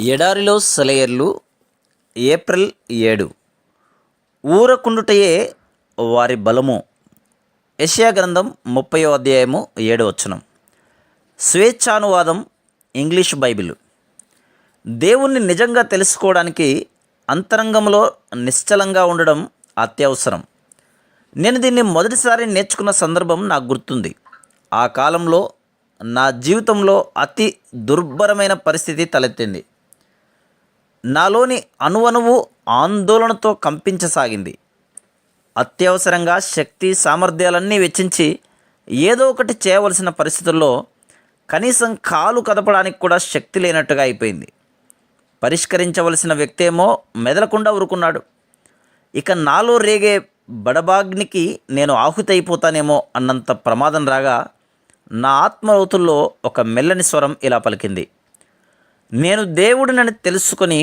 ఎడారిలో సెలయేర్లు. ఏప్రిల్ 7. ఊరకుండుటయే వారి బలము. యెషయా గ్రంథం 30వ అధ్యాయము 7వ వచనం. స్వేచ్ఛానువాదం ఇంగ్లీష్ బైబిల్. దేవుణ్ణి నిజంగా తెలుసుకోవడానికి అంతరంగంలో నిశ్చలంగా ఉండడం అత్యవసరం. నేను దీన్ని మొదటిసారి నేర్చుకున్న సందర్భం నాకు గుర్తుంది. ఆ కాలంలో నా జీవితంలో అతి దుర్భరమైన పరిస్థితి తలెత్తింది. నాలోని అణువణువు ఆందోళనతో కంపించసాగింది. అత్యవసరంగా శక్తి సామర్థ్యాలన్నీ వెచ్చించి ఏదో ఒకటి చేయవలసిన పరిస్థితుల్లో కనీసం కాలు కదపడానికి కూడా శక్తి లేనట్టుగా అయిపోయింది. పరిష్కరించవలసిన వ్యక్తి ఏమో మెదలకుండా ఊరుకున్నాడు. ఇక నాలో రేగే బడబాగ్నికి నేను ఆహుతైపోతానేమో అన్నంత ప్రమాదం రాగా నా ఆత్మలోతుల్లో ఒక మెల్లని స్వరం ఇలా పలికింది, నేను దేవుడినని తెలుసుకొని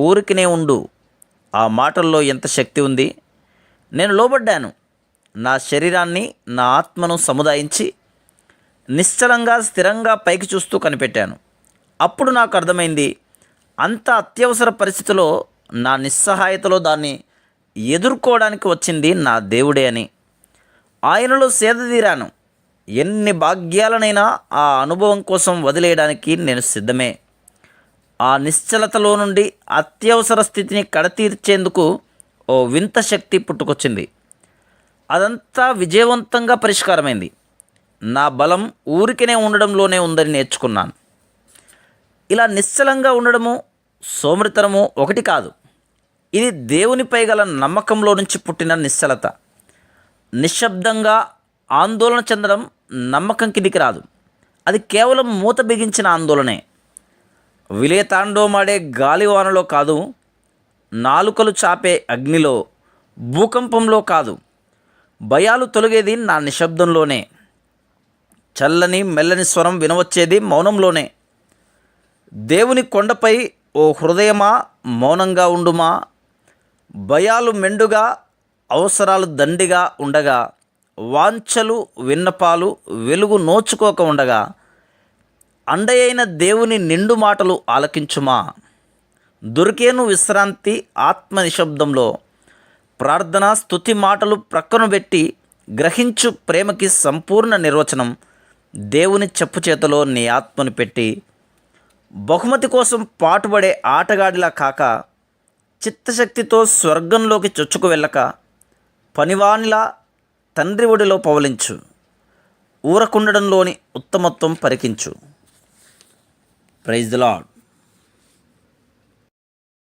ఊరికినే ఉండు. ఆ మాటల్లో ఎంత శక్తి ఉంది. నేను లోబడ్డాను. నా శరీరాన్ని నా ఆత్మను సముదాయించి నిశ్చలంగా స్థిరంగా పైకి చూస్తూ కనిపెట్టాను. అప్పుడు నాకు అర్థమైంది, అంత అత్యవసర పరిస్థితిలో నా నిస్సహాయతలో దాన్ని ఎదుర్కోవడానికి వచ్చింది నా దేవుడే అని. ఆయనలో సేదతీరాను. ఎన్ని భాగ్యాలనైనా ఆ అనుభవం కోసం వదిలేయడానికి నేను సిద్ధమే. ఆ నిశ్చలతలో నుండి అత్యవసర స్థితిని కడతీర్చేందుకు ఓ వింత శక్తి పుట్టుకొచ్చింది. అదంతా విజయవంతంగా పరిష్కారమైంది. నా బలం ఊరికనే ఉండడంలోనే ఉందని నేర్చుకున్నాను. ఇలా నిశ్చలంగా ఉండడము సోమరితనము ఒకటి కాదు. ఇది దేవునిపై గల నమ్మకంలో నుంచి పుట్టిన నిశ్చలత. నిశ్శబ్దంగా ఆందోళన చెందడం నమ్మకం కిందికి రాదు. అది కేవలం మూత బిగించిన ఆందోళనే. విలయతాండవమాడే గాలివానలో కాదు, నాలుకలు చాపే అగ్నిలో, భూకంపంలో కాదు. భయాలు తొలగేది నా నిశ్శబ్దంలోనే. చల్లని మెల్లని స్వరం వినవచ్చేది మౌనంలోనే. దేవుని కొండపై ఓ హృదయమా మౌనంగా ఉండుమా. భయాలు మెండుగా, అవసరాలు దండిగా ఉండగా, వాంఛలు విన్నపాలు వెలుగు నోచుకోక ఉండగా, అండయైన దేవుని నిండు మాటలు ఆలకించుమా. దొరికేను విశ్రాంతి ఆత్మ నిశ్శబ్దంలో. ప్రార్థన స్తుతి మాటలు ప్రక్కన పెట్టి గ్రహించు ప్రేమకి సంపూర్ణ నిర్వచనం. దేవుని చెప్పు చేతిలో నీ ఆత్మను పెట్టి బహుమతి కోసం పాటుపడే ఆటగాడిలా కాక, చిత్తశక్తితో స్వర్గంలోకి చొచ్చుకు వెళ్ళక, పనివానిలా తండ్రి ఒడిలో పవలించు. ఊరకుండడంలోని ఉత్తమత్వం పరికించు. Praise the lord.